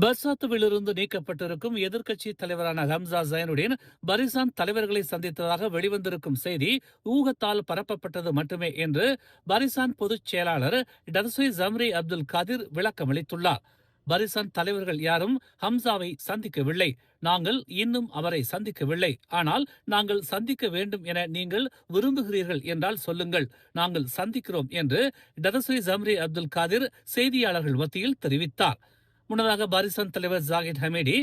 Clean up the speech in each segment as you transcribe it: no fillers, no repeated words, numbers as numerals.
பர்சாத்துவிலிருந்து நீக்கப்பட்டிருக்கும் எதிர்க்கட்சி தலைவரான ஹம்சா ஜைனுடீன் பரிசான் தலைவர்களை சந்தித்ததாக வெளிவந்திருக்கும் செய்தி ஊகத்தால் பரப்பப்பட்டது மட்டுமே என்று பரிசான் பொதுச் செயலாளர் டர்சுய் ஜம்ரி அப்துல் காதிர் விளக்கமளித்துள்ளார். பரிசான் தலைவர்கள் யாரும் ஹம்சாவை சந்திக்கவில்லை. நாங்கள் இன்னும் அவரை சந்திக்கவில்லை. ஆனால் நாங்கள் சந்திக்க வேண்டும் என நீங்கள் விரும்புகிறீர்கள் என்றால் சொல்லுங்கள், நாங்கள் சந்திக்கிறோம் என்று டர்சுய் ஜம்ரி அப்துல் காதிர் செய்தியாளர்கள் மத்தியில் தெரிவித்தார். முன்னதாக பாரிசான் தலைவர் ஜாகித் ஹமீடி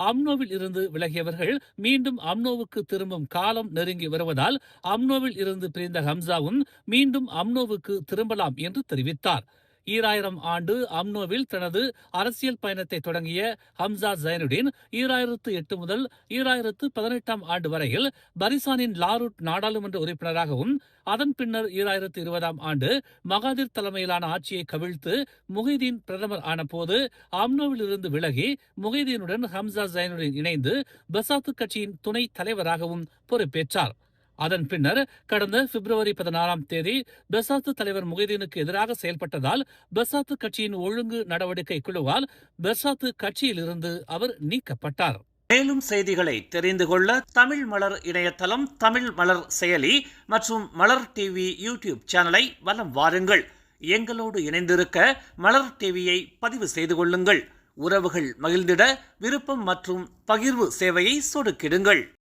அம்னோவில் இருந்து விலகியவர்கள் மீண்டும் அம்னோவுக்கு திரும்பும் காலம் நெருங்கி வருவதால் அம்னோவில் இருந்து பிரிந்த ஹம்சாவும் மீண்டும் அம்னோவுக்கு திரும்பலாம் என்று தெரிவித்தார். 2000 ஆண்டு அம்னோவில் தனது அரசியல் பயணத்தை தொடங்கிய ஹம்சா ஜைனுடீன் 2008 முதல் 2018 ஆண்டு வரையில் பரிசானின் லாரூட் நாடாளுமன்ற உறுப்பினராகவும் அதன் பின்னர் 2020 ஆண்டு மகாதிர் தலைமையிலான ஆட்சியை கவிழ்த்து முஹிதீன் பிரதமர் ஆனபோது அம்னோவில் இருந்து விலகி முஹிதீனுடன் ஹம்சா ஜைனுடீன் இணைந்து பசாத்து கட்சியின் துணை தலைவராகவும் பொறுப்பேற்றார். அதன் பின்னர் கடந்த பிப்ரவரி 16 பெசாத்து தலைவர் முஹிதீனுக்கு எதிராக செயல்பட்டதால் பெசாத்து கட்சியின் ஒழுங்கு நடவடிக்கை குழுவால் பெசாத்து கட்சியிலிருந்து அவர் நீக்கப்பட்டார். மேலும் செய்திகளை தெரிந்து கொள்ள தமிழ் மலர் இணையதளம், தமிழ் மலர் செயலி மற்றும் மலர் டிவி யூடியூப் சேனலை வலம் வாருங்கள். எங்களோடு இணைந்திருக்க மலர் டிவியை பதிவு செய்து கொள்ளுங்கள். உறவுகள் மகிழ்ந்திட விருப்பம் மற்றும் பகிர்வு சேவையை சொடுக்கிடுங்கள்.